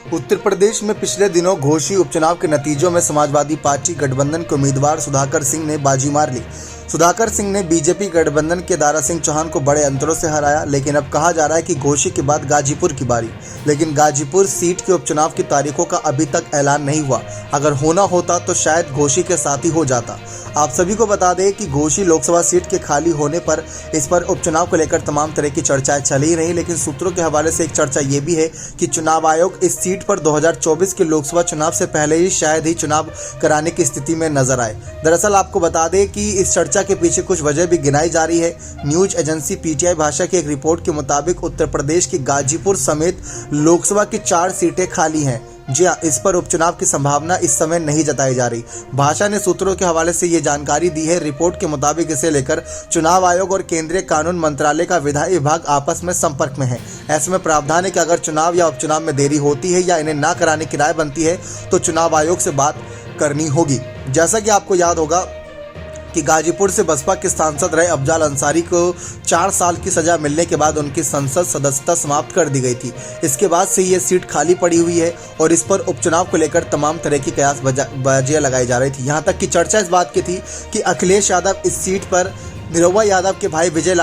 उत्तर प्रदेश में पिछले दिनों घोषित उपचुनाव के नतीजों में समाजवादी पार्टी गठबंधन के उम्मीदवार सुधाकर सिंह ने बाजी मार ली। सुधाकर सिंह ने बीजेपी गठबंधन के दारा सिंह चौहान को बड़े अंतरों से हराया। लेकिन अब कहा जा रहा है कि घोषित के बाद गाजीपुर की बारी। लेकिन गाजीपुर सीट के उपचुनाव की तारीखों का अभी तक ऐलान नहीं हुआ। अगर होना होता तो शायद घोषित के साथ ही हो जाता। आप सभी को बता दें कि घोषित लोकसभा सीट के खाली होने पर इस पर उपचुनाव को लेकर तमाम तरह की चर्चाएं चल ही रही। लेकिन सूत्रों के हवाले से एक चर्चा ये भी है कि चुनाव आयोग इस सीट पर 2024 के लोकसभा चुनाव से पहले ही शायद ही चुनाव कराने की स्थिति में नजर आए। दरअसल आपको बता दें कि इस चर्चा के पीछे कुछ वजह भी गिनाई जा रही है। न्यूज एजेंसी पीटीआई भाषा की एक रिपोर्ट के मुताबिक उत्तर प्रदेश की गाजीपुर समेत लोकसभा की 4 सीटें खाली हैं। जी हाँ, इस पर उपचुनाव की संभावना इस समय नहीं जताई जा रही। भाषा ने सूत्रों के हवाले से ये जानकारी दी है। रिपोर्ट के मुताबिक इसे लेकर चुनाव आयोग और केंद्रीय कानून मंत्रालय का विधायी विभाग आपस में संपर्क में है। ऐसे में प्रावधान है कि अगर चुनाव या उपचुनाव में देरी होती है या इन्हें ना कराने की राय बनती है तो चुनाव आयोग से बात करनी होगी। जैसा कि आपको याद होगा कि गाजीपुर से बसपा के सांसद रहे अफजाल अंसारी को 4 साल की सजा मिलने के बाद उनकी संसद सदस्यता समाप्त कर दी गई थी। इसके बाद से ये सीट खाली पड़ी हुई है और इस पर उपचुनाव को लेकर तमाम तरह की कयास बाजियां लगाई जा रही थी। यहाँ तक कि चर्चा इस बात की थी कि अखिलेश यादव इस सीट पर निरहुआ यादव के भाई विजय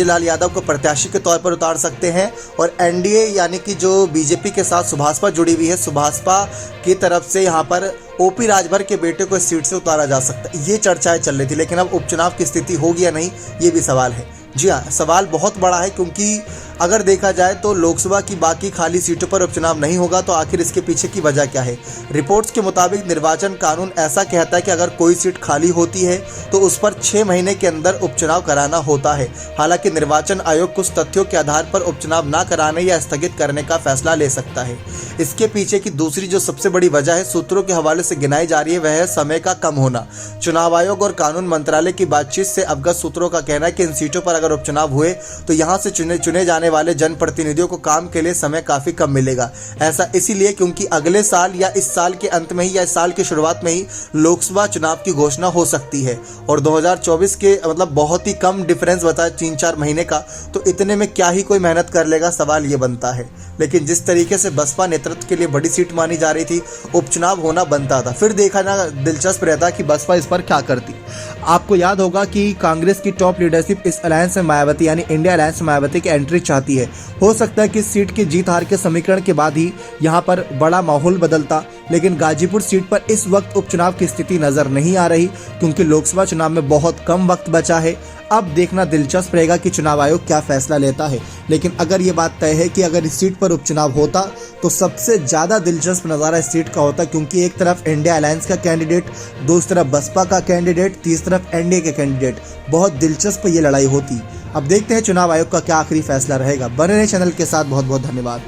लाल यादव को प्रत्याशी के तौर पर उतार सकते हैं और एनडीए यानी कि जो बीजेपी के साथ सुभाषपा जुड़ी हुई है, सुभाषपा की तरफ से यहाँ पर ओपी राजभर के बेटे को इस सीट से उतारा जा सकता है। ये चर्चाएं चल रही थी। लेकिन अब उपचुनाव की स्थिति होगी या नहीं, ये भी सवाल है। जी हाँ, सवाल बहुत बड़ा है, क्योंकि अगर देखा जाए तो लोकसभा की बाकी खाली सीटों पर उपचुनाव नहीं होगा तो आखिर इसके पीछे की वजह क्या है। रिपोर्ट्स के मुताबिक निर्वाचन कानून ऐसा कहता है कि अगर कोई सीट खाली होती है तो उस पर 6 महीने के अंदर उपचुनाव कराना होता है। हालांकि निर्वाचन आयोग कुछ तथ्यों के आधार पर उपचुनाव न कराने या स्थगित करने का फैसला ले सकता है। इसके पीछे की दूसरी जो सबसे बड़ी वजह है, सूत्रों के हवाले से गिनाई जा रही है, वह है समय का कम होना। चुनाव आयोग और कानून मंत्रालय की बातचीत से अवगत सूत्रों का कहना है कि इन सीटों पर अगर उपचुनाव हुए तो यहाँ से चुने जाने वाले जनप्रतिनिधियों को काम के लिए समय काफी कम मिलेगा। ऐसा इसीलिए क्योंकि अगले साल या इस साल के अंत में ही या इस साल की शुरुआत में ही लोकसभा चुनाव की घोषणा हो सकती है और 2024 के बहुत ही कम डिफरेंस बताया 3-4 महीने का। तो इतने में क्या ही कोई मेहनत कर लेगा, सवाल ये बनता है। लेकिन जिस तरीके से बसपा नेतृत्व के लिए बड़ी सीट मानी जा रही थी, उपचुनाव होना बनता था। फिर देखा ना दिलचस्प रहता कि बसपा इस पर क्या करती। आपको याद होगा कि कांग्रेस की टॉप लीडरशिप इस अलायंस में मायावती यानी इंडिया अलायंस मायावती की एंट्री चाहती है। हो सकता है कि सीट की जीत हार के समीकरण के बाद ही यहाँ पर बड़ा माहौल बदलता। लेकिन गाजीपुर सीट पर इस वक्त उपचुनाव की स्थिति नजर नहीं आ रही, क्योंकि लोकसभा चुनाव में बहुत कम वक्त बचा है। अब देखना दिलचस्प रहेगा कि चुनाव आयोग क्या फैसला लेता है। लेकिन अगर ये बात तय है कि अगर इस सीट पर उपचुनाव होता तो सबसे ज़्यादा दिलचस्प नज़ारा इस सीट का होता, क्योंकि एक तरफ इंडिया अलायंस का कैंडिडेट, दूसरी तरफ बसपा का कैंडिडेट, तीसरी तरफ एनडीए के कैंडिडेट। बहुत दिलचस्प ये लड़ाई होती। अब देखते हैं चुनाव आयोग का क्या आखिरी फैसला रहेगा। बने रहे चैनल के साथ। बहुत बहुत धन्यवाद।